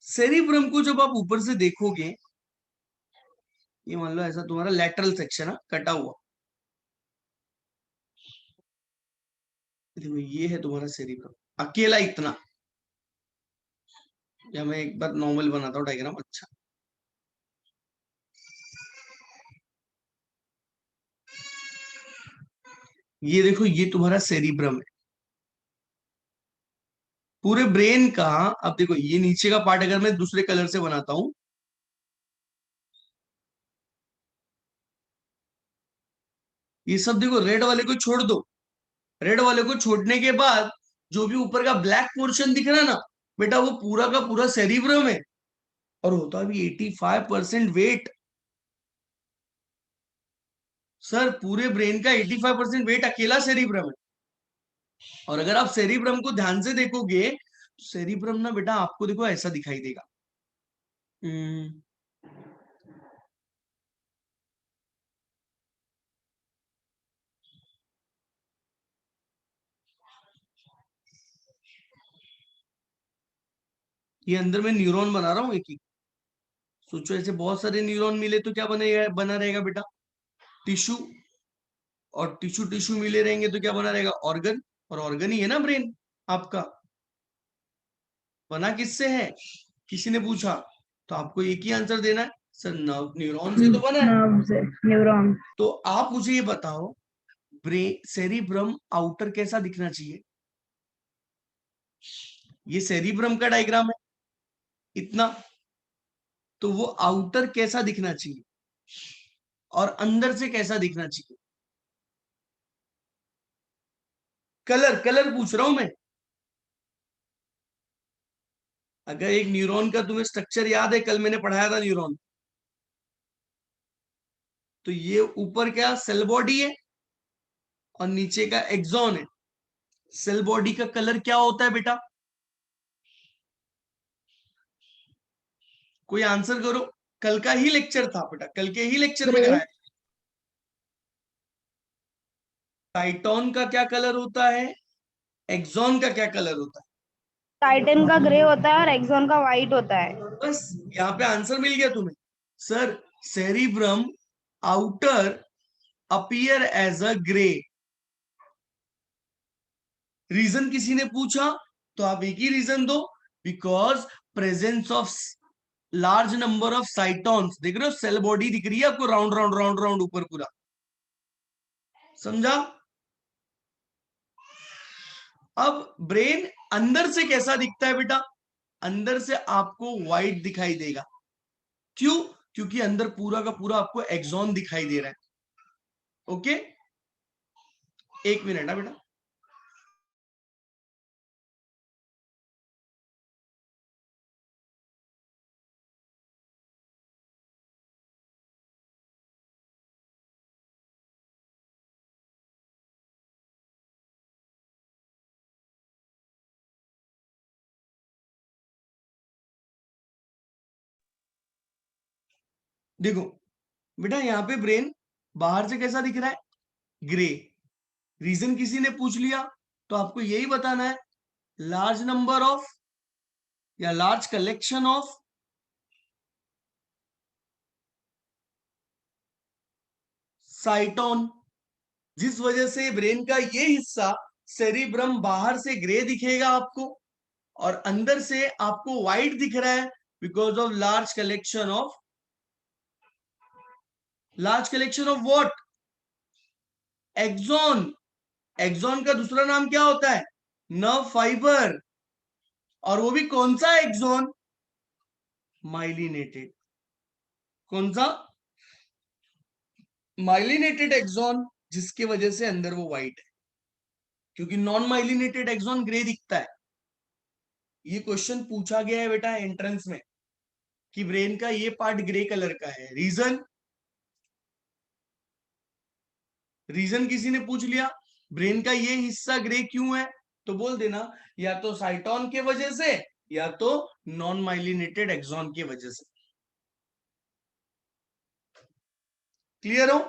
Cerebrum को जब आप ऊपर से देखोगे, ये मान लो ऐसा तुम्हारा लैटरल सेक्शन है कटा हुआ, देखो ये है तुम्हारा सेरिब्रम अकेला इतना, या मैं एक बार नॉर्मल बनाता हूँ डायग्राम। अच्छा, ये देखो ये तुम्हारा सेरिब्रम है पूरे ब्रेन का। अब देखो ये नीचे का पार्ट अगर मैं दूसरे कलर से बनाता हूं, ये सब देखो रेड वाले को छोड़ दो, रेड वाले को छोड़ने के बाद जो भी ऊपर का ब्लैक पोर्शन दिख रहा है ना बेटा, वो पूरा का पूरा सेरिब्रम है, और होता भी 85% वेट। सर पूरे ब्रेन का 85% वेट अकेला सेरिब्रम है। और अगर आप सेरिब्रम को ध्यान से देखोगे तो सेरिब्रम ना बेटा आपको देखो ऐसा दिखाई देगा। हम्म, ये अंदर में न्यूरॉन बना रहा हूं एक एक। सोचो ऐसे बहुत सारे न्यूरॉन मिले तो क्या बनेगा, बना रहेगा बेटा टिश्यू, और टिश्यू टिश्यू मिले रहेंगे तो क्या बना रहेगा ऑर्गन, और ऑर्गन ही है ना ब्रेन आपका। बना किससे है, किसी ने पूछा तो आपको एक ही आंसर देना है, सर न्यूरॉन से तो बना है। नर्व से, न्यूरॉन। तो आप मुझे ये बताओ ब्रेन सेरिब्रम आउटर कैसा दिखना चाहिए। ये सेरिब्रम का डायग्राम है इतना, तो वो आउटर कैसा दिखना चाहिए और अंदर से कैसा दिखना चाहिए। कलर कलर पूछ रहा हूं मैं। अगर एक न्यूरॉन का तुम्हें स्ट्रक्चर याद है, कल मैंने पढ़ाया था न्यूरॉन, तो ये ऊपर क्या सेल बॉडी है और नीचे का एक्सॉन है। सेल बॉडी का कलर क्या होता है बेटा, कोई आंसर करो। कल का ही लेक्चर था बेटा, कल के ही लेक्चर में ग्रे। कराया। टाइटॉन का क्या कलर होता है, एक्सॉन का क्या कलर होता टाइटन का ग्रे होता है और एक्सॉन का व्हाइट होता है। है। बस यहाँ पे आंसर मिल गया तुम्हें। Sir cerebrum outer appear as a grey. Reason किसी ने पूछा तो आप एक ही रीजन दो, because presence of large number of cytons. देख रहे हो सेल बॉडी दिख रही है आपको, राउंड राउंड राउंड राउंड ऊपर पूरा, समझा। अब ब्रेन अंदर से कैसा दिखता है बेटा, अंदर से आपको व्हाइट दिखाई देगा। क्यों, क्योंकि अंदर पूरा का पूरा आपको एक्सॉन दिखाई दे रहा है। ओके, एक मिनट है बेटा। देखो बेटा यहाँ पे ब्रेन बाहर से कैसा दिख रहा है, ग्रे। रीजन किसी ने पूछ लिया तो आपको यही बताना है, लार्ज नंबर ऑफ या लार्ज कलेक्शन ऑफ साइटोन, जिस वजह से ब्रेन का ये हिस्सा सेरिब्रम बाहर से ग्रे दिखेगा आपको और अंदर से आपको व्हाइट दिख रहा है, because of large collection of what, axon. Axon का दूसरा नाम क्या होता है, नर्व फाइबर। और वो भी कौन सा एक्सॉन, माइलिनेटेड। कौन सा, माइलिनेटेड एक्सॉन, जिसके वजह से अंदर वो व्हाइट है, क्योंकि नॉन माइलिनेटेड एक्सॉन ग्रे दिखता है। ये क्वेश्चन पूछा गया है बेटा एंट्रेंस में कि ब्रेन का ये पार्ट ग्रे कलर का है। रीजन, रीजन किसी ने पूछ लिया ब्रेन का ये हिस्सा ग्रे क्यों है, तो बोल देना या तो साइटोन के वजह से या तो नॉन माइलिनेटेड एक्सॉन की वजह से। क्लियर हो।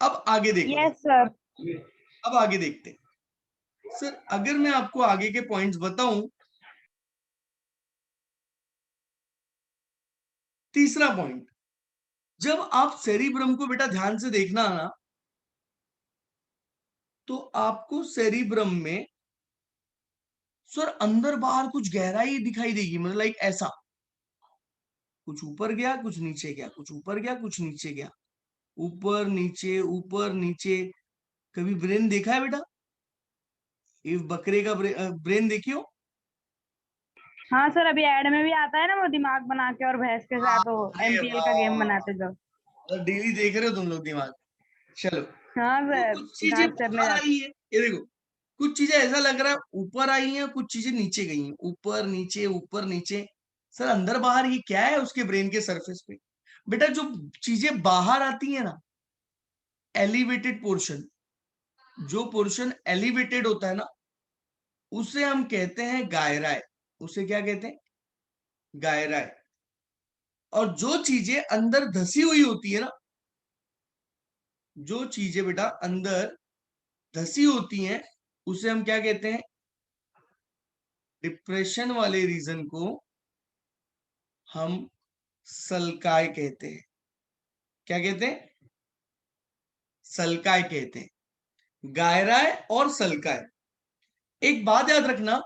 अब आगे देखते यस सर। हैं, अब आगे देखते हैं। सर अगर मैं आपको आगे के पॉइंट्स बताऊं तीसरा पॉइंट, जब आप सेरिब्रम को बेटा ध्यान से देखना ना, तो आपको सेरिब्रम में सर अंदर बाहर कुछ गहराई दिखाई देगी, मतलब लाइक ऐसा, कुछ ऊपर गया कुछ नीचे गया, कुछ ऊपर गया कुछ नीचे गया, ऊपर नीचे ऊपर नीचे। कभी ब्रेन देखा है बेटा? इस बकरे का ब्रेन देखियो। हाँ सर, अभी एड में भी आता है ना वो दिमाग बना के और भैंस के हाँ, साथ वो अरे एमपीएल का गेम वाह, बनाते जो। डेली देख रहे हो तुम लोग दिमाग। चलो, हाँ तो सर, कुछ चीजें घास चरने बाहर जाते। आई है, ये देखो, कुछ चीजें ऐसा लग रहा है ऊपर आई हैं, कुछ चीजें नीचे गई हैं, ऊपर नीचे ऊपर नीचे। सर अंदर बाहर ये क्या है उसके ब्रेन के सरफेस पे? बेटा जो चीजें बाहर आती है ना, एलिवेटेड पोर्शन, जो पोर्शन एलिवेटेड होता है ना, उसे हम कहते हैं गायराय। उसे क्या कहते हैं? गायराय। और जो चीजें अंदर धसी हुई होती है ना, जो चीजें बेटा अंदर धसी होती हैं, उसे हम क्या कहते हैं? डिप्रेशन वाले रीजन को हम सल्काय कहते हैं। क्या कहते हैं? सल्काय कहते हैं। गायराय और सल्काय। एक बात याद रखना,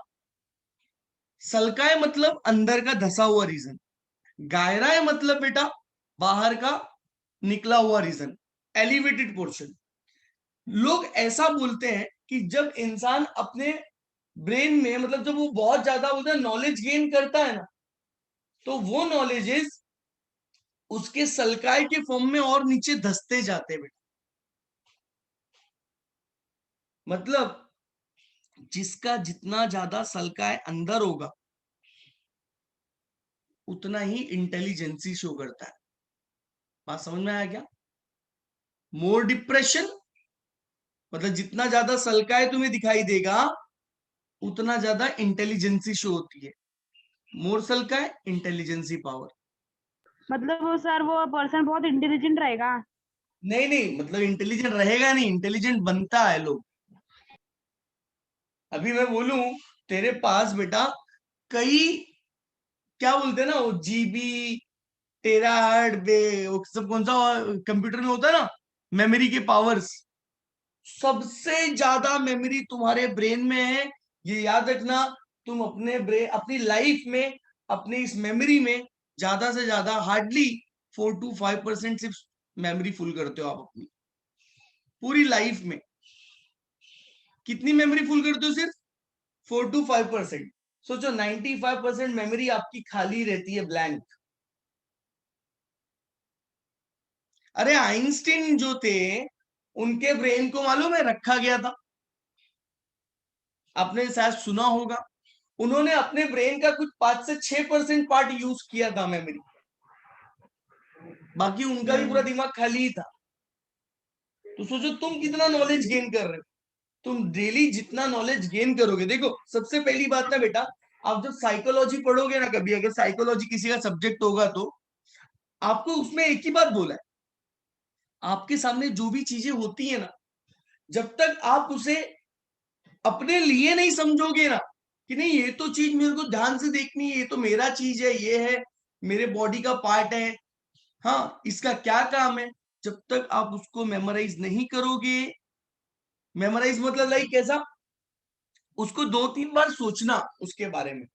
सल्काय मतलब अंदर का धसा हुआ रीजन, गायराय मतलब बेटा बाहर का निकला हुआ रीजन, एलिवेटेड पोर्शन। लोग ऐसा बोलते हैं कि जब इंसान अपने ब्रेन में, मतलब जब वो बहुत ज्यादा उधर नॉलेज गेन करता है ना, तो वो नॉलेजेस उसके सल्काय के फॉर्म में और नीचे धसते जाते हैं बेटा। मतलब जिसका जितना ज्यादा सल्काय अंदर होगा, उतना ही इंटेलिजेंसी शो करता है। बात समझ में आया क्या? मोर डिप्रेशन मतलब जितना ज्यादा सल्काय तुम्हें दिखाई देगा, उतना ज्यादा इंटेलिजेंसी शो होती है। मोर सल्काय, इंटेलिजेंसी पावर। मतलब वो सर, वो पर्सन बहुत इंटेलिजेंट रहेगा। नहीं नहीं, मतलब इंटेलिजेंट रहेगा नहीं, इंटेलिजेंट बनता है लोग। अभी मैं बोलूं तेरे पास बेटा कई, क्या बोलते हैं ना वो, जीबी, टेराहर्ट बे, वो सब कौन सा कंप्यूटर में होता है ना, मेमोरी के पावर्स, सबसे ज्यादा मेमोरी तुम्हारे ब्रेन में है। ये याद रखना। तुम अपने ब्रेन, अपनी लाइफ में, अपनी इस मेमोरी में ज्यादा से ज्यादा हार्डली 4 to 5% सिर्फ मेमोरी फुल करते हो आप अपनी पूरी लाइफ में। कितनी मेमोरी फुल करते हो? सिर्फ 4 to 5%। सोचो 95% मेमोरी आपकी खाली रहती है, ब्लैंक। अरे आइंस्टीन जो थे, उनके ब्रेन को मालूम है रखा गया था, आपने शायद सुना होगा। उन्होंने अपने ब्रेन का कुछ 5 से 6% पार्ट यूज किया था मेमोरी, बाकी उनका भी पूरा दिमाग खाली ही था। तो सोचो तुम कितना नॉलेज गेन कर रहे हो। तुम डेली जितना नॉलेज गेन करोगे, देखो सबसे पहली बात ना बेटा, आप जब साइकोलॉजी पढ़ोगे ना, कभी अगर साइकोलॉजी किसी का सब्जेक्ट होगा, तो आपको उसमें एक ही बात बोला है, आपके सामने जो भी चीजें होती है ना, जब तक आप उसे अपने लिए नहीं समझोगे ना, कि नहीं ये तो चीज मेरे को ध्यान से देखनी है, ये तो मेरा चीज है, ये है मेरे बॉडी का पार्ट है, हाँ इसका क्या काम है, जब तक आप उसको मेमोराइज नहीं करोगे। मेमोराइज मतलब लाइक कैसा? उसको 2-3 बार सोचना उसके बारे में,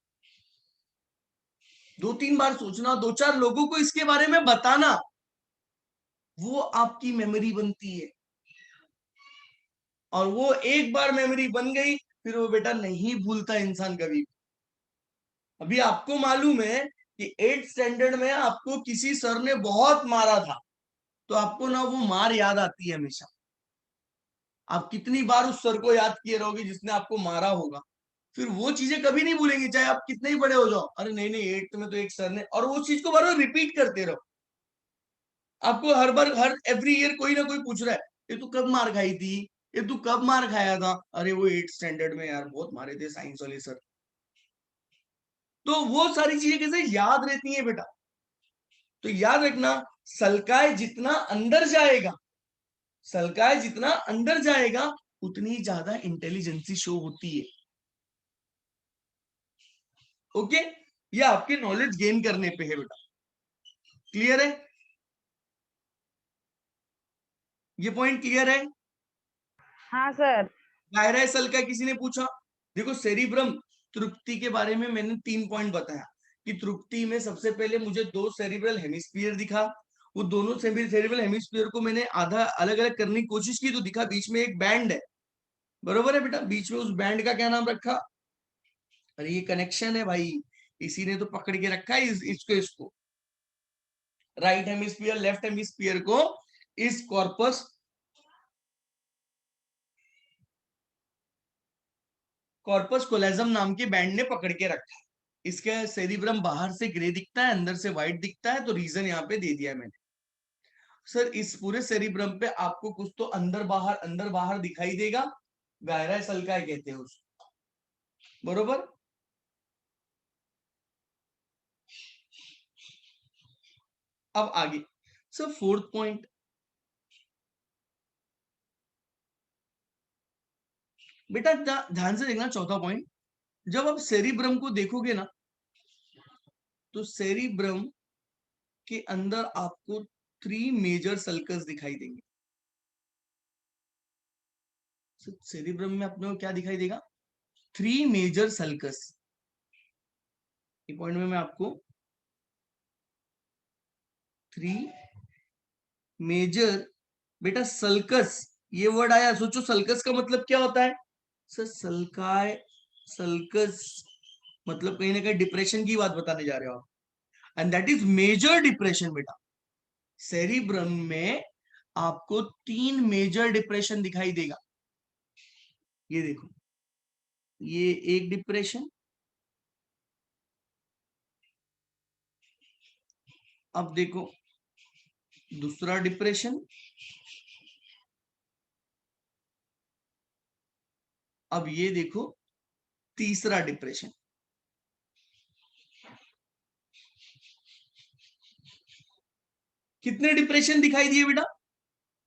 2-3 बार सोचना, 2-4 लोगों को इसके बारे में बताना, वो आपकी मेमोरी बनती है। और वो एक बार मेमोरी बन गई, फिर वो बेटा नहीं भूलता इंसान कभी। अभी आपको मालूम है कि 8th स्टैंडर्ड में आपको किसी सर ने बहुत मारा था, तो आपको ना वो मार याद आती है हमेशा। आप कितनी बार उस सर को याद किए रहोगे जिसने आपको मारा होगा, फिर वो चीजें कभी नहीं भूलेंगे, चाहे आप कितने ही बड़े हो जाओ। अरे नहीं नहीं, 8th में तो एक सर ने, और वो चीज को बार बार रिपीट करते रहो। आपको हर बार, हर एवरी ईयर कोई ना कोई पूछ रहा है, ये तू कब मार खाई थी, ये तू कब मार खाया था? अरे वो 8th स्टैंडर्ड में यार बहुत मारे थे साइंस वाले सर। तो वो सारी चीजें कैसे याद रहती है बेटा? तो याद रखना, सल्काय जितना अंदर जाएगा, सल्काय जितना अंदर जाएगा, उतनी ज्यादा इंटेलिजेंसी शो होती है। ओके, ये आपके नॉलेज गेन करने पे है बेटा। क्लियर है? ये पॉइंट क्लियर है? हाँ सर। दायरा सल का किसी ने पूछा? देखो सेरिब्रम तृप्ति के बारे में मैंने 3 पॉइंट बताया कि तृप्ति में सबसे पहले मुझे 2 सेरिब्रल हेमिस्फीयर दिखा, वो दोनों सेरिब्रल हेमिस्फीयर को मैंने आधा अलग अलग करने की कोशिश की तो दिखा बीच में एक बैंड है, बरोबर है बेटा? बीच में उस बैंड का क्या नाम रखा? अरे ये कनेक्शन है भाई, इसी ने तो पकड़ के रखा है इसको राइट हेमिस्फीयर लेफ्ट हेमिस्फीयर को इस कॉर्पस कोलेजम नाम के बैंड ने पकड़ के रखा है। इसका सेरिब्रम बाहर से ग्रे दिखता है, अंदर से व्हाइट दिखता है, तो रीजन यहाँ पे दे दिया मैंने। सर इस पूरे सेरिब्रम पे आपको कुछ तो अंदर बाहर दिखाई देगा, गायरा सल्का कहते हैं उसको, बरोबर? अब आगे सर 4th पॉइंट, बेटा ध्यान से देखना 4था पॉइंट। जब आप सेरिब्रम को देखोगे ना तो सेरिब्रम के अंदर आपको 3 मेजर सल्कस दिखाई देंगे। सेरिब्रम में अपने को क्या दिखाई देगा? 3 मेजर सल्कस। ये पॉइंट में मैं आपको 3 मेजर, बेटा सल्कस ये वर्ड आया, सोचो सल्कस का मतलब क्या होता है? सर सल्काय सल्कस मतलब कहीं ना कहीं डिप्रेशन की बात बताने जा रहे हो आप, and that is major depression बेटा। सेरिब्रम में आपको 3 मेजर डिप्रेशन दिखाई देगा। ये देखो, ये एक डिप्रेशन, अब देखो दूसरा डिप्रेशन, अब ये देखो तीसरा डिप्रेशन। कितने डिप्रेशन दिखाई दिए बेटा?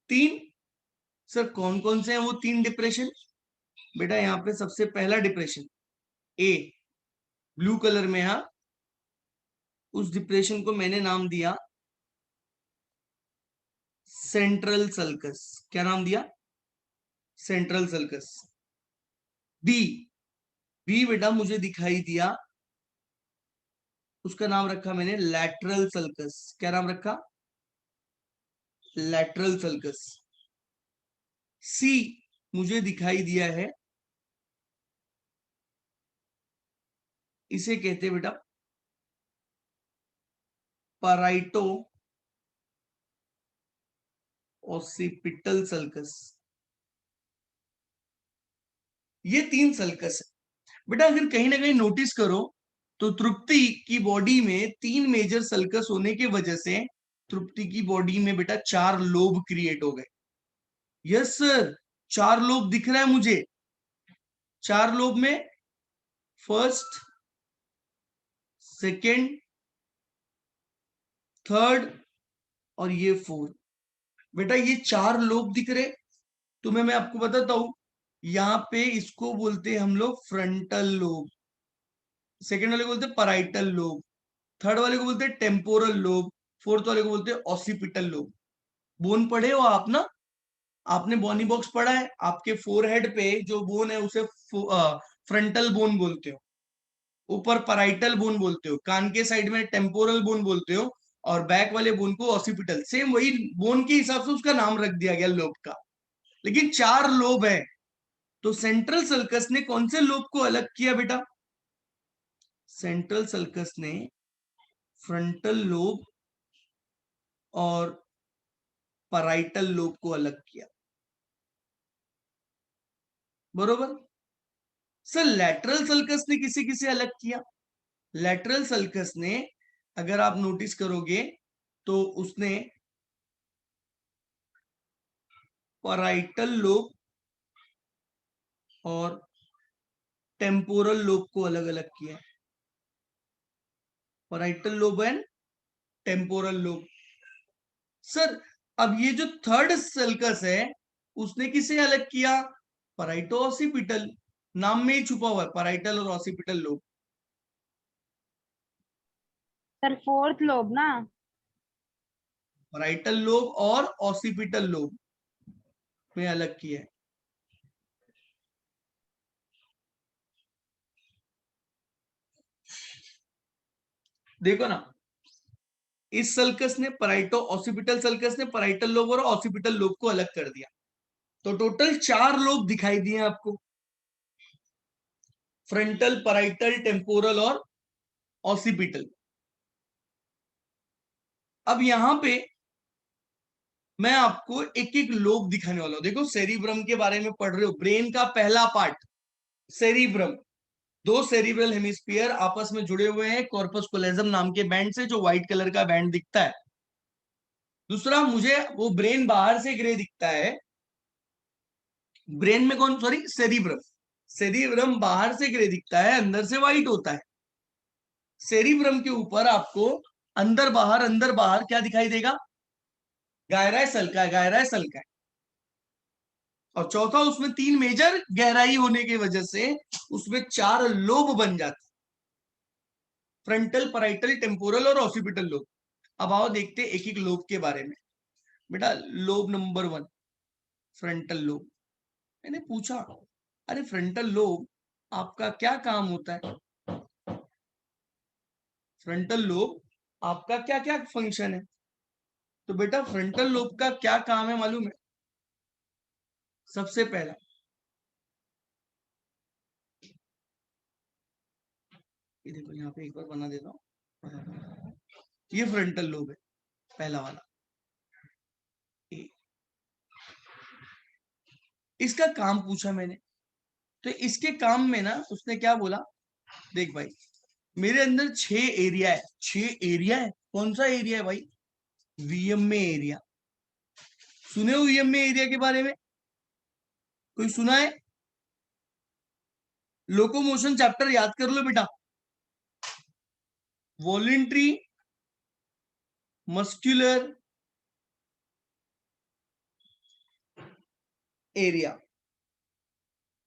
3। सर कौन कौन से हैं वो 3 डिप्रेशन? बेटा यहाँ पे सबसे पहला डिप्रेशन ए ब्लू कलर में, हा उस डिप्रेशन को मैंने नाम दिया सेंट्रल सल्कस। क्या नाम दिया? Central sulcus. बी बी बेटा मुझे दिखाई दिया, उसका नाम रखा मैंने लैटरल सल्कस। क्या नाम रखा? Lateral sulcus. सी मुझे दिखाई दिया है, इसे कहते हैं बेटा पराइटो ऑसिपिटल सल्कस। ये 3 सल्कस है बेटा। अगर कहीं ना कहीं नोटिस करो तो तृप्ति की बॉडी में 3 मेजर सल्कस होने की वजह से तृप्ति की बॉडी में बेटा 4 लोब क्रिएट हो गए। यस सर, 4 लोब दिख रहा है मुझे। 4 लोब में फर्स्ट, सेकेंड, थर्ड और ये फोर्थ। बेटा ये 4 लोब दिख रहे। तुम्हें मैं आपको बताता हूं, यहाँ पे इसको बोलते हैं हम लोग फ्रंटल लोब, सेकेंड वाले को बोलते हैं पराइटल लोब, थर्ड वाले को बोलते हैं टेम्पोरल लोब, फोर्थ वाले को बोलते हैं ऑसिपिटल लोब। बोन पढ़े हो आप ना? आपने बॉनी बॉक्स पढ़ा है? आपके फोरहेड पे जो बोन है उसे फ्रंटल बोन बोलते हो, ऊपर पराइटल बोन बोलते हो, कान के साइड में टेम्पोरल बोन बोलते हो, और बैक वाले बोन को ऑसिपिटल। सेम वही बोन के हिसाब से उसका नाम रख दिया गया लोब का, लेकिन 4 लोब है। तो सेंट्रल सल्कस ने कौन से लोब को अलग किया बेटा? सेंट्रल सल्कस ने फ्रंटल लोब और पराइटल लोब को अलग किया, बरोबर? सर लैटरल सल्कस ने किसे किसे अलग किया? लैटरल सल्कस ने, अगर आप नोटिस करोगे तो उसने पराइटल लोब और टेम्पोरल लोब को अलग अलग किया। Parietal lobe and temporal lobe. Sir अब ये जो थर्ड सल्कस है उसने किसे अलग किया? पराइटो ऑसिपिटल। नाम में ही छुपा हुआ है पराइटल और occipital lobe. Sir fourth lobe ना? पैराइटल लोब और ऑसिपिटल लोब में अलग किया है। देखो ना, इस सल्कस ने पैराइटो ऑसिपिटल सल्कस ने पैराइटल लोब और ऑसिपिटल लोब को अलग कर दिया, तो टोटल 4 लोब दिखाई दिए आपको, फ्रंटल, पैराइटल, टेम्पोरल और ऑसिपिटल। अब यहां पे मैं आपको एक एक लोब दिखाने वाला हूं। देखो, सेरिब्रम के बारे में पढ़ रहे हो, ब्रेन का पहला पार्ट सेरिब्रम, 2 सेरिब्रल हेमिस्फीयर आपस में जुड़े हुए हैं कॉर्पस कोलेजम नाम के बैंड से, जो व्हाइट कलर का बैंड दिखता है। दूसरा, मुझे वो ब्रेन बाहर से ग्रे दिखता है, ब्रेन में कौन, सॉरी सेरिब्रम, सेरिब्रम बाहर से ग्रे दिखता है, अंदर से व्हाइट होता है। सेरिब्रम के ऊपर आपको अंदर बाहर क्या दिखाई देगा, गायराय सल्का है, गायराय सल्का है। और चौथा, उसमें 3 मेजर गहराई होने की वजह से उसमें 4 लोब बन जाते, फ्रंटल, पैराइटल, टेम्पोरल और ऑसिपिटल लोब। अब आओ देखते एक एक लोब के बारे में। बेटा, लोब नंबर 1 फ्रंटल लोब। मैंने पूछा, अरे फ्रंटल लोब आपका क्या काम होता है, फ्रंटल लोब आपका क्या क्या फंक्शन है। तो बेटा, फ्रंटल लोब का क्या काम है मालूम है? सबसे पहला, ये देखो यहाँ पे एक बार बना देता हूं, ये फ्रंटल लोब है पहला वाला, इसका काम पूछा मैंने, तो इसके काम में ना उसने क्या बोला, देख भाई, मेरे अंदर 6 एरिया है, 6 एरिया है। कौन सा एरिया है भाई? वीएमए एरिया। सुने हो वीएमए एरिया के बारे में? कोई सुना है? लोकोमोशन चैप्टर याद कर लो बेटा, वॉलेंट्री मस्कुलर एरिया,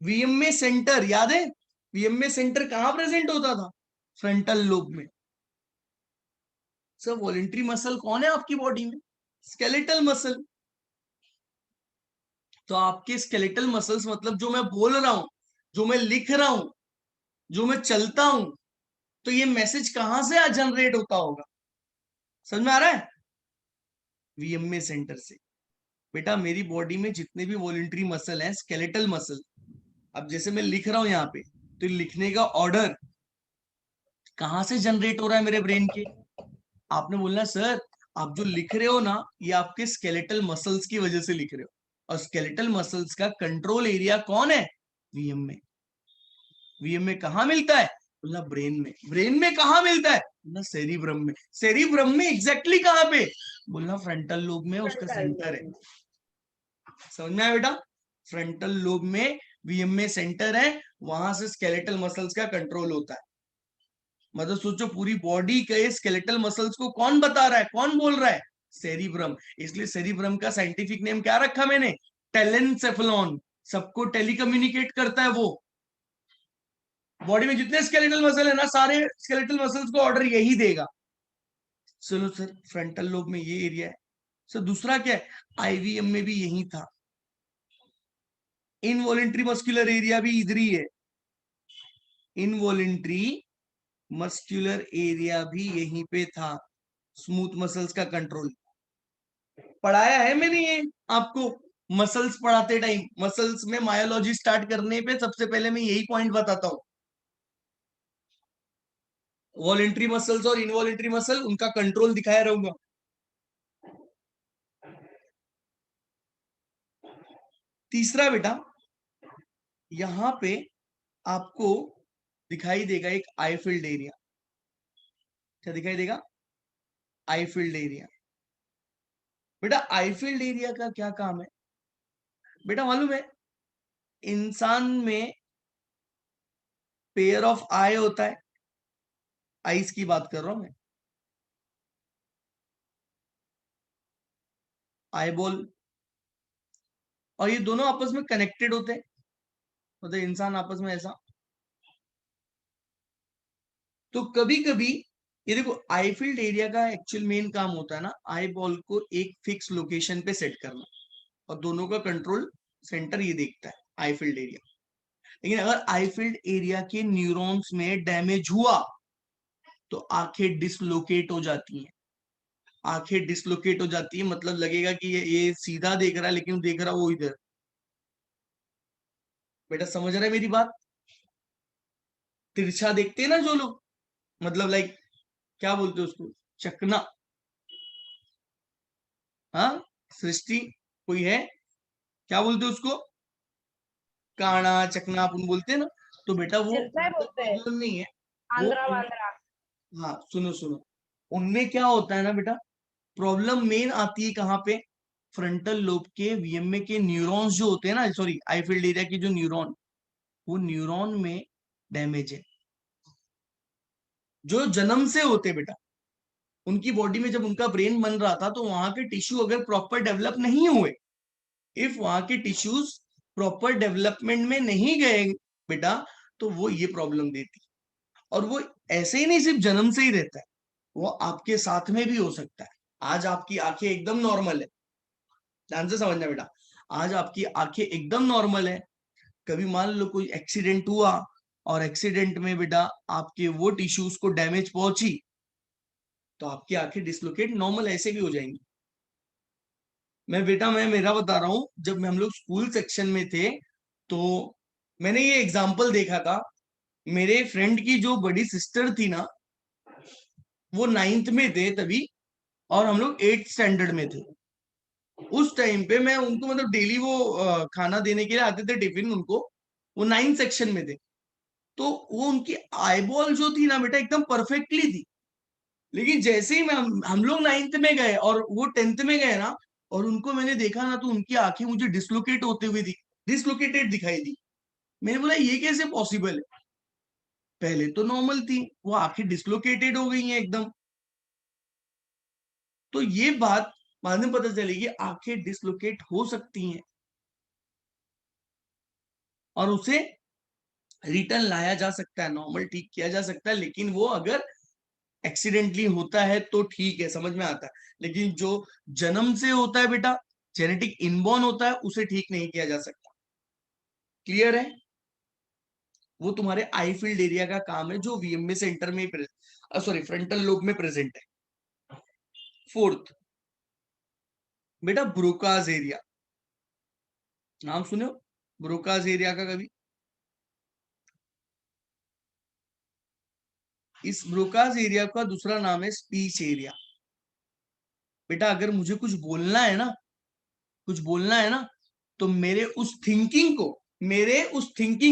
वीएमए सेंटर याद है? वीएमए सेंटर कहां प्रेजेंट होता था? फ्रंटल लोब में। सर, वॉलेंट्री मसल कौन है आपकी बॉडी में? Skeletal muscle. तो आपके स्केलेटल मसल्स मतलब जो मैं बोल रहा हूं, जो मैं लिख रहा हूं, जो मैं चलता हूं, तो ये मैसेज कहां से जनरेट होता होगा? समझ में आ रहा है? वीएमए सेंटर से। बेटा, मेरी बॉडी में जितने भी वॉलेंट्री मसल हैं, स्केलेटल मसल, अब जैसे मैं लिख रहा हूं यहाँ पे, तो लिखने का ऑर्डर कहां से जनरेट हो रहा है मेरे ब्रेन के? आपने बोलना, सर आप जो लिख रहे हो ना, ये आपके स्केलेटल मसल्स की वजह से लिख रहे हो, और स्केलेटल मसल्स का कंट्रोल एरिया कौन है? वीएमए। वीएमए कहाँ मिलता है? बोला ब्रेन में। ब्रेन में कहाँ मिलता है? बोला सेरिब्रम में। सेरिब्रम में एग्जैक्टली कहाँ पे? बोलना फ्रंटल लोब में उसका सेंटर है। समझ में आया बेटा? फ्रंटल लोब में वीएमए सेंटर है, वहां से स्केलेटल मसल्स का कंट्रोल होता है। मतलब सोचो, पूरी बॉडी के स्केलेटल मसल्स को कौन बता रहा है, कौन बोल रहा है? सेरिब्रम। इसलिए सेरिब्रम का साइंटिफिक नेम क्या रखा मैंने? टेलेनसेफेलॉन। सबको टेलीकम्युनिकेट करता है वो। बॉडी में जितने स्केलेटल मसल है ना, सारे स्केलेटल मसल्स को ऑर्डर यही देगा। चलो सर, फ्रंटल लोब में ये एरिया है। सर दूसरा क्या है? आईवीएम में भी यही था, इनवॉलेंट्री मस्कुलर एरिया भी इधर ही है, इनवॉलेंट्री मस्कुलर एरिया भी यहीं पे था, स्मूथ मसल्स का कंट्रोल। पढ़ाया है मैंने ये आपको, मसल्स पढ़ाते टाइम, मसल्स में मायोलॉजी स्टार्ट करने पे सबसे पहले मैं यही पॉइंट बताता हूं, वॉलेंट्री मसल्स और इनवॉलेंट्री मसल, उनका कंट्रोल दिखाया रहूंगा। तीसरा बेटा, यहां पे आपको दिखाई देगा एक आई फील्ड एरिया। क्या दिखाई देगा? आई फील्ड एरिया। बेटा, आई फील्ड एरिया का क्या काम है? बेटा मालूम है, इंसान में पेयर ऑफ आई होता है, आईज की बात कर रहा हूं मैं, आई बॉल, और ये दोनों आपस में कनेक्टेड होते हैं, मतलब इंसान आपस में ऐसा। तो कभी कभी ये देखो आई फील्ड एरिया का एक्चुअल मेन काम होता है ना आई बॉल को एक फिक्स लोकेशन पे सेट करना, और दोनों का कंट्रोल सेंटर ये देखता है आई फील्ड एरिया। लेकिन अगर आई फील्ड एरिया के न्यूरॉन्स में डैमेज हुआ तो आंखें डिसलोकेट हो जाती हैं। आंखें डिसलोकेट हो जाती है मतलब लगेगा कि ये सीधा देख रहा है लेकिन देख रहा वो इधर। बेटा समझ रहा है मेरी बात? तिरछा देखते हैं ना जो लोग, मतलब लाइक क्या बोलते हैं उसको, चकना। हाँ सृष्टि, कोई है क्या बोलते हैं उसको, काना चकना अपन बोलते हैं ना। तो बेटा वो तिरछा ही बोलते हैं। प्रॉब्लम नहीं है। वो आंध्रा वांद्रा। हाँ सुनो सुनो, उनमें क्या होता है ना बेटा, प्रॉब्लम मेन आती है कहाँ पे, फ्रंटल लोब के वीएमए के न्यूरॉन्स जो होते हैं ना, सॉरी आई फील्ड एरिया के जो न्यूरॉन, वो न्यूरॉन में डैमेज है जो जन्म से होते बेटा। उनकी बॉडी में जब उनका ब्रेन बन रहा था तो वहां के टिश्यू अगर प्रॉपर डेवलप नहीं हुए, इफ वहां के टिश्यूज प्रॉपर डेवलपमेंट में नहीं गए बेटा, तो वो ये प्रॉब्लम देती। और वो ऐसे ही नहीं सिर्फ जन्म से ही रहता है, वो आपके साथ में भी हो सकता है। आज आपकी आंखें एकदम नॉर्मल है, ध्यान से समझना बेटा, आज आपकी आंखें एकदम नॉर्मल है, कभी मान लो कोई एक्सीडेंट हुआ और एक्सीडेंट में बेटा आपके वो टिश्यूज को डैमेज पहुंची, तो आपकी आंखें डिसलोकेट नॉर्मल ऐसे भी हो जाएंगी। मैं बेटा मैं मेरा बता रहा हूं, जब हम लोग स्कूल सेक्शन में थे तो मैंने ये एग्जाम्पल देखा था। मेरे फ्रेंड की जो बड़ी सिस्टर थी ना, वो 9th में थे तभी, और हम लोग 8th स्टैंडर्ड में थे। उस टाइम पे मैं उनको मतलब डेली वो खाना देने के लिए आते थे टिफिन उनको, वो 9th सेक्शन में थे। तो वो उनकी आईबॉल जो थी ना बेटा एकदम परफेक्टली थी। लेकिन जैसे ही हम लोग 9th में गए और वो 10th में गए ना, और उनको मैंने देखा ना, तो उनकी आंखें मुझे डिसलोकेट होते हुए डिसलोकेटेड दिखाई दी। मैंने बोला ये कैसे पॉसिबल है, पहले तो नॉर्मल थी, वो आंखें डिसलोकेटेड हो गई हैं एकदम। तो ये बात बाद में पता चलेगी, आंखें डिसलोकेट हो सकती हैं और उसे रिटर्न लाया जा सकता है, नॉर्मल ठीक किया जा सकता है। लेकिन वो अगर एक्सीडेंटली होता है तो ठीक है, समझ में आता है। लेकिन जो जन्म से होता है बेटा, जेनेटिक इनबॉर्न होता है, उसे ठीक नहीं किया जा सकता। क्लियर है? वो तुम्हारे आई फील्ड एरिया का काम है जो वीएमए सेंटर में सॉरी फ्रंटल लोब में प्रेजेंट है। फोर्थ बेटा ब्रोकाज एरिया, नाम सुने हो ब्रोकाज एरिया का कभी? इस ब्रोकाज एरिया का दूसरा नाम है स्पीच एरिया। बेटा अगर मुझे कुछ बोलना है ना, कुछ बोलना है ना, तो मेरे उस थिंकिंग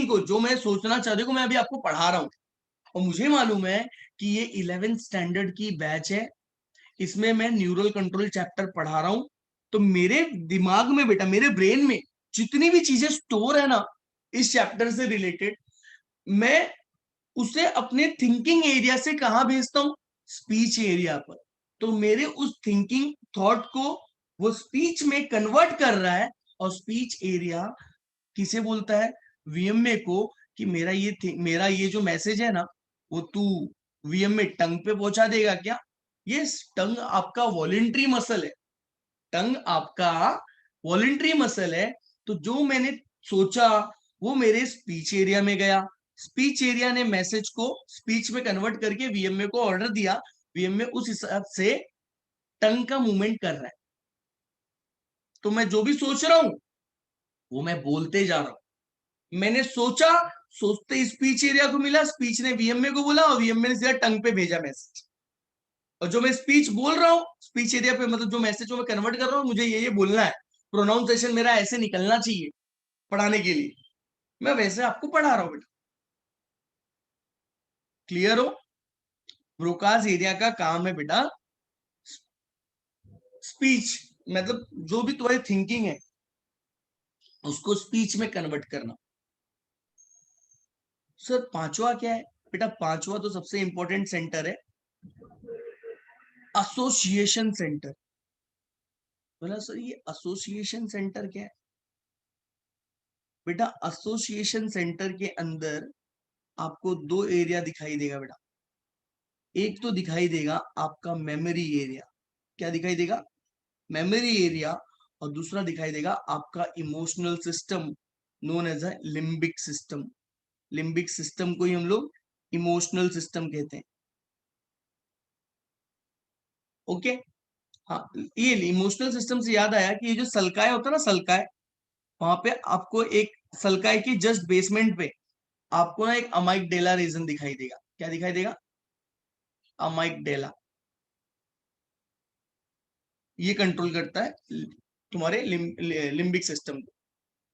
को जो मैं सोचना चाहती हूँ, मैं अभी आपको पढ़ा रहा हूँ और मुझे मालूम है कि ये 11th स्टैंडर्ड की बैच है, इसमें मैं न्यूरल कंट्रोल चैप्टर पढ़ा रहा हूं। तो मेरे दिमाग में बेटा, मेरे ब्रेन में जितनी भी चीजें स्टोर है ना इस चैप्टर से रिलेटेड, मैं उसे अपने थिंकिंग एरिया से कहा भेजता हूं, स्पीच एरिया पर। तो मेरे उस थिंकिंग थॉट को वो स्पीच में कन्वर्ट कर रहा है, और स्पीच एरिया किसे बोलता है, वीएमए को, कि मेरा ये जो मैसेज है ना, वो तू वीएमए टंग पे पहुंचा देगा क्या? ये टंग आपका वॉलेंट्री मसल है, टंग आपका वॉलेंट्री मसल है। तो जो मैंने सोचा वो मेरे स्पीच एरिया में गया, स्पीच एरिया ने मैसेज को स्पीच में कन्वर्ट करके वीएमए को ऑर्डर दिया, वीएमए उस हिसाब से टंग का मूवमेंट कर रहा है। तो मैं जो भी सोच रहा हूं वो मैं बोलते जा रहा हूं। मैंने सोचा, सोचते स्पीच एरिया को मिला, स्पीच ने वीएमए को बोला और वीएमए ने सीधा टंग पे भेजा मैसेज। और जो मैं स्पीच बोल रहा हूँ स्पीच एरिया पे, मतलब जो मैसेज को मैं कन्वर्ट कर रहा हूँ, मुझे ये बोलना है, प्रोनाउंसिएशन मेरा ऐसे निकलना चाहिए पढ़ाने के लिए, मैं वैसे आपको पढ़ा रहा हूँ बेटा। क्लियर हो? ब्रोकास एरिया का काम है बेटा स्पीच, मतलब जो भी तुम्हारी थिंकिंग है उसको स्पीच में कन्वर्ट करना। सर पांचवा क्या है बेटा? पांचवा तो सबसे इंपॉर्टेंट सेंटर है, एसोसिएशन सेंटर। बोला सर ये एसोसिएशन सेंटर क्या है? बेटा एसोसिएशन सेंटर के अंदर आपको दो एरिया दिखाई देगा बेटा। एक तो दिखाई देगा आपका मेमोरी एरिया, क्या दिखाई देगा, मेमोरी एरिया, और दूसरा दिखाई देगा आपका emotional system known as a limbic system. Limbic system को ही हम लोग इमोशनल सिस्टम कहते हैं। ओके, हाँ, ये इमोशनल सिस्टम से याद आया कि ये जो सल्काय होता है ना, सल्काय, वहां पे आपको एक सल्काय की जस्ट बेसमेंट पे आपको ना एक अमाइगडेला रीजन दिखाई देगा। क्या दिखाई देगा, अमाइगडेला। ये कंट्रोल करता है तुम्हारे लिम्बिक सिस्टम को,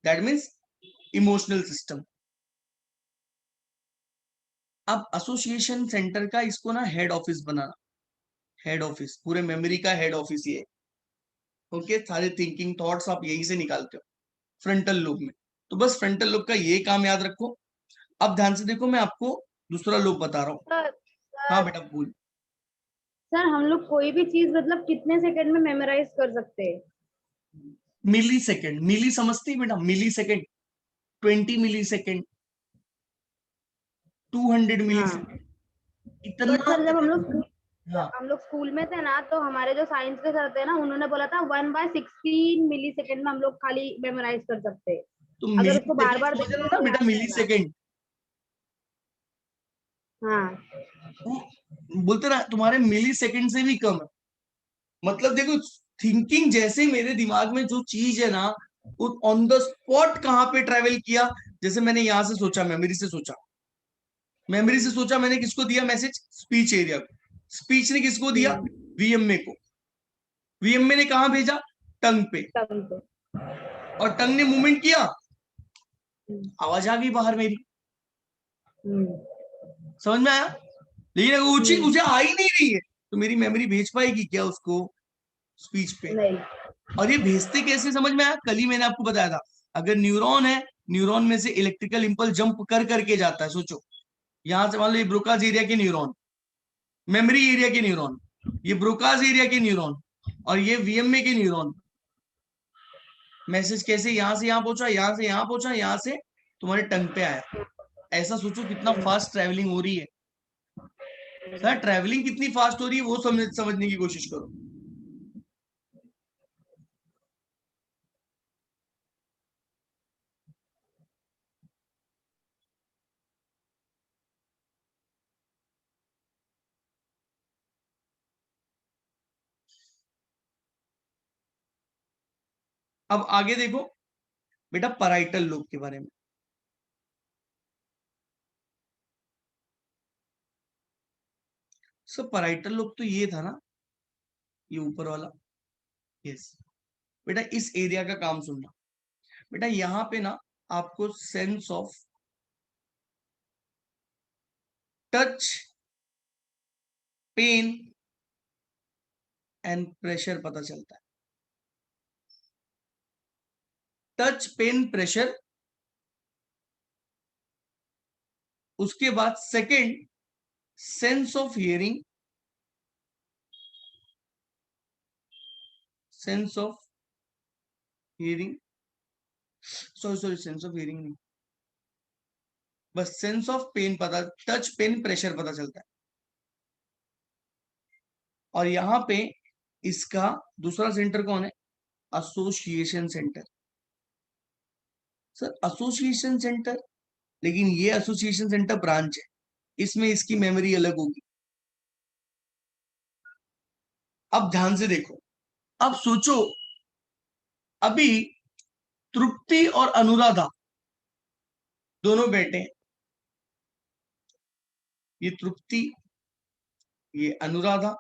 दैट मीन्स इमोशनल सिस्टम। अब एसोसिएशन सेंटर का इसको ना हेड ऑफिस बनाना, हेड ऑफिस, पूरे मेमोरी का हेड ऑफिस ये। ओके, सारे थिंकिंग थॉट्स आप यहीं से निकालते हो फ्रंटल लोब में। तो बस फ्रंटल लोब का ये काम याद रखो। अब ध्यान से देखो, मैं आपको दूसरा लोब बता रहा हूँ। सर हाँ सर बेटा बोल। सर हम लोग कोई भी चीज मतलब कितने सेकंड में मेमोराइज कर सकते हैं? मिली सेकेंड, मिली समझती है बेटा, मिली सेकेंड, 20 मिली सेकेंड, 200 मिली हाँ, सेकेंड, तो इतना सर सेकेंड। हाँ, हम लोग स्कूल में थे ना, तो हमारे जो साइंस के सर थे ना, उन्होंने बोला था 1/16 मिली सेकेंड में हम लोग खाली मेमोराइज कर सकते हैं। तो अगर मिली उसको बार सेकेंड बार समझ रहे देखेंगे हो ना तो बेटा, याद मिली रहेगा। सेकेंड। हाँ। बोलते ना तुम्हारे मिली सेकेंड से भी कम है। मतलब देखो, थिंकिंग जैसे मेरे दिमाग में जो चीज है ना, वो ऑन द स्पॉट कहाँ पे ट्रेवल किया। जैसे मैंने यहां से सोचा, मेमोरी से सोचा, मेमोरी से सोचा, मैंने किसको दिया मैसेज, स्पीच एरिया को, स्पीच ने किसको दिया, हम्म। वीएमए को, वीएमए ने कहा भेजा, टंग पे, तब तो। और टंग ने मूवमेंट किया, हम्म। आवाज आ गई बाहर मेरी। हम्म। समझ में आया। लेकिन अगर वो चीज हम्म। मुझे आ ही नहीं रही है, तो मेरी मेमोरी भेज पाएगी क्या उसको स्पीच पे। नहीं। और ये भेजते कैसे, समझ में आया, कल ही मैंने आपको बताया था। अगर न्यूरॉन है, न्यूरॉन में से इलेक्ट्रिकल इंपल्स जंप कर करके जाता है। सोचो, यहां से मान लो ये ब्रोकाज एरिया के न्यूरॉन, मेमोरी एरिया के न्यूरॉन, ये ब्रोकाज एरिया के न्यूरॉन, और ये वीएमए के न्यूरॉन, मैसेज कैसे यहां से यहां पहुंचा, यहां से यहां पहुंचा, यहां से तुम्हारे टंग पे आया। ऐसा सोचो कितना फास्ट ट्रेवलिंग हो रही है। सर ट्रेवलिंग कितनी फास्ट हो रही है वो समझने की कोशिश करो। अब आगे देखो बेटा, पैराइटल लोब के बारे में। सर पैराइटल लोब तो ये था ना, ये ऊपर वाला, यस। बेटा इस एरिया का काम सुनना। बेटा यहाँ पे ना आपको sense of touch, pain and pressure पता चलता है। Touch, pain, pressure. उसके बाद second, sense of hearing, sense of hearing, sorry sorry, sense of hearing नहीं, बस सेंस ऑफ पेन पता, टच, पेन, प्रेशर पता चलता है। और यहां पे इसका दूसरा सेंटर कौन है, association centre. Sir association centre, लेकिन ये एसोसिएशन सेंटर ब्रांच है, इसमें इसकी मेमोरी अलग होगी। अब ध्यान से देखो, अब सोचो, अभी तृप्ति और अनुराधा दोनों बैठे हैं, ये तृप्ति, ये अनुराधा।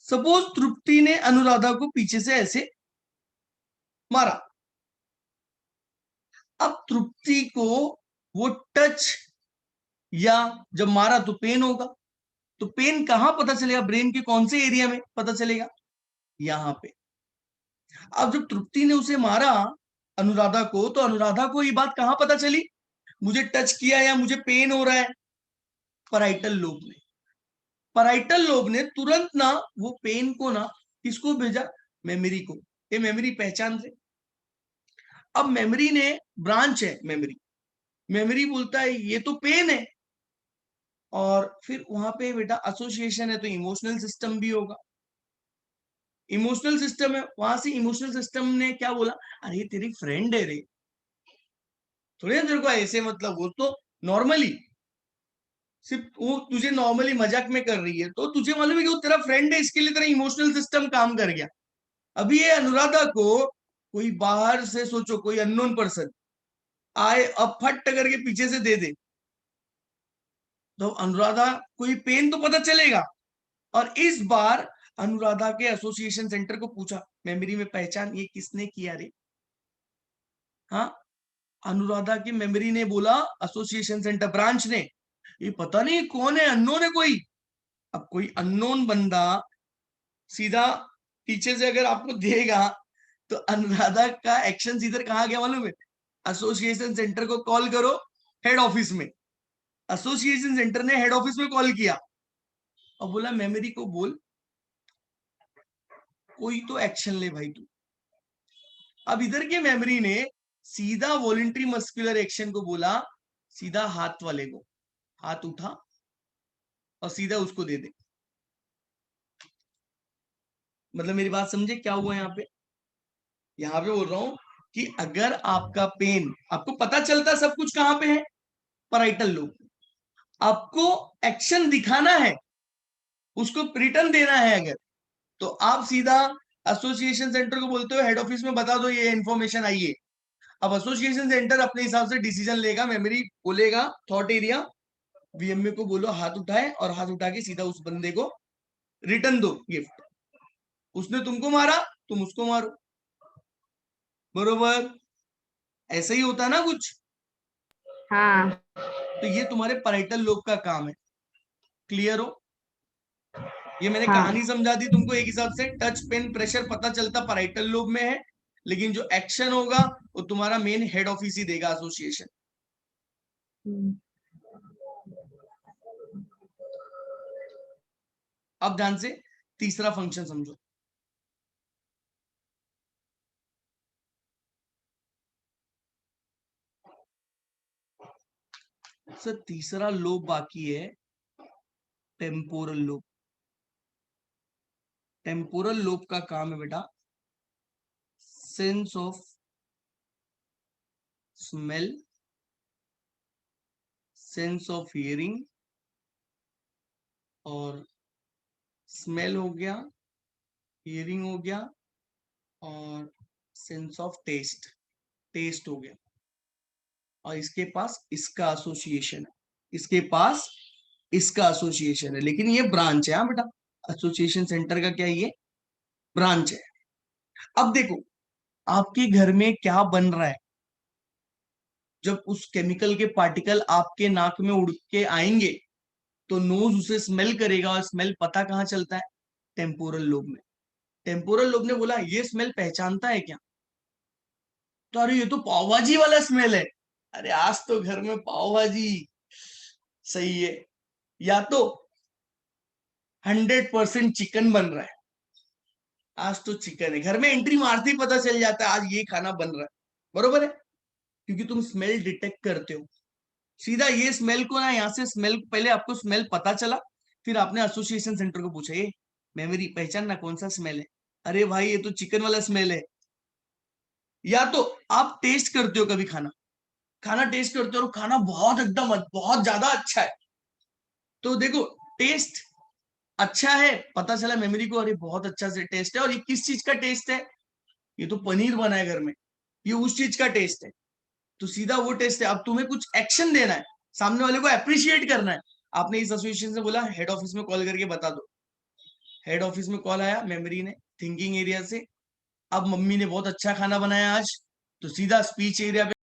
सपोज तृप्ति ने अनुराधा को पीछे से ऐसे मारा। अब तृप्ति को वो टच, या जब मारा तो पेन होगा, तो पेन कहां पता चलेगा, ब्रेन के कौन से एरिया में पता चलेगा, यहां पे। अब जब तृप्ति ने उसे मारा अनुराधा को, तो अनुराधा को ये बात कहां पता चली, मुझे टच किया या मुझे पेन हो रहा है, पैराइटल लोब में। पैराइटल लोब ने तुरंत ना वो पेन को ना किसको भेजा, मेमोरी को। ये मेमोरी पहचान से। अब मेमोरी ने, ब्रांच है मेमोरी, मेमोरी बोलता है ये तो पेन है, और फिर वहां पे बेटा एसोसिएशन है तो इमोशनल सिस्टम भी होगा। इमोशनल सिस्टम है, वहां से इमोशनल सिस्टम ने क्या बोला, अरे तेरी फ्रेंड है रे, थोड़ी ना तेरे को ऐसे, मतलब वो तो नॉर्मली सिर्फ वो तुझे नॉर्मली मजाक में कर रही है, तो तुझे मालूम है कि वो तेरा फ्रेंड है, इसके लिए तेरा इमोशनल सिस्टम काम कर गया। अभी ये अनुराधा को कोई बाहर से, सोचो कोई अननोन पर्सन आए, अब फट करके पीछे से दे दे, तो अनुराधा कोई पेन तो पता चलेगा। और इस बार अनुराधा के एसोसिएशन सेंटर को पूछा, मेमोरी में पहचान ये किसने किया रे। हाँ, अनुराधा की मेमोरी ने बोला, एसोसिएशन सेंटर ब्रांच ने, ये पता नहीं कौन है, अननोन है कोई। अब कोई अननोन बंदा सीधा पीछे से अगर आपको देगा, तो अनुराधा का एक्शन इधर कहाँ गया मालूम है, एसोसिएशन सेंटर को कॉल करो, हेड ऑफिस में। एसोसिएशन सेंटर ने हेड ऑफिस में कॉल किया और बोला मेमोरी को बोल कोई तो एक्शन ले भाई तू। अब इधर के मेमोरी ने सीधा वॉलंटरी मस्कुलर एक्शन को बोला, सीधा हाथ वाले को, हाथ उठा और सीधा उसको दे दे। मतलब मेरी बात समझे क्या हुआ यहाँ पे? यहाँ पे बोल रहा हूं कि अगर आपका पेन, आपको पता चलता सब कुछ कहां पे है, पैराइटल लोब, आपको एक्शन दिखाना है, उसको रिटर्न देना है अगर, तो आप सीधा एसोसिएशन सेंटर को बोलते हो हेड ऑफिस में बता दो ये इन्फॉर्मेशन आई है। अब एसोसिएशन सेंटर अपने हिसाब से डिसीजन लेगा, मेमोरी बोलेगा थॉट एरिया, वीएमए को बोलो हाथ उठाए, और हाथ उठा के सीधा उस बंदे को रिटर्न दो गिफ्ट। उसने तुमको मारा, तुम उसको मारो, बरोबर? ऐसा ही होता ना कुछ। हाँ। तो ये तुम्हारे पैराइटल लोब का काम है। क्लियर हो? ये मैंने हाँ। कहानी समझा दी तुमको एक हिसाब से, टच पेन प्रेशर पता चलता पैराइटल लोब में है, लेकिन जो एक्शन होगा वो तुम्हारा मेन हेड ऑफिस ही देगा, एसोसिएशन। हम्म। अब ध्यान से तीसरा फंक्शन समझो। सर तीसरा लोब बाकी है, टेम्पोरल लोब। टेम्पोरल लोब का काम है बेटा sense of smell, sense of hearing, और स्मेल हो गया, हियरिंग हो गया, और सेंस ऑफ टेस्ट, टेस्ट हो गया। और इसके पास इसका एसोसिएशन है, इसके पास इसका एसोसिएशन है, लेकिन ये ब्रांच है। हाँ बेटा, एसोसिएशन सेंटर का क्या ये ब्रांच है। अब देखो आपके घर में क्या बन रहा है, जब उस केमिकल के पार्टिकल आपके नाक में उड़ के आएंगे तो नोज उसे स्मेल करेगा, और स्मेल पता कहाँ चलता है, टेम्पोरल लोब में। टेम्पोरल लोब ने बोला ये स्मेल पहचानता है क्या, तो अरे ये तो पाव भाजी वाला स्मेल है, अरे आज तो घर में पाव भाजी, सही है, या तो 100% चिकन बन रहा है, आज तो चिकन है, घर में एंट्री मारते ही पता चल जाता है आज ये खाना बन रहा है, बरोबर है, क्योंकि तुम स्मेल डिटेक्ट करते हो। सीधा ये स्मेल को ना, यहाँ से स्मेल, पहले आपको स्मेल पता चला, फिर आपने एसोसिएशन सेंटर को पूछा ये मेमोरी पहचान ना कौन सा स्मेल है, अरे भाई ये तो चिकन वाला स्मेल है। या तो आप टेस्ट करते हो कभी खाना, खाना टेस्ट करते हो और खाना बहुत एकदम बहुत ज्यादा अच्छा है, तो देखो टेस्ट अच्छा है, पता चला मेमोरी को अरे बहुत अच्छा से टेस्ट है, और ये किस चीज का टेस्ट है, ये तो पनीर बना है घर में, ये उस चीज का टेस्ट है, तो सीधा वो टेस्ट है। अब तुम्हें कुछ एक्शन देना है, सामने वाले को अप्रिशिएट करना है, आपने इस एसोसिएशन से बोला हेड ऑफिस में कॉल करके बता दो, हेड ऑफिस में कॉल आया मेमोरी ने थिंकिंग एरिया से, अब मम्मी ने बहुत अच्छा खाना बनाया आज, तो सीधा स्पीच एरिया पे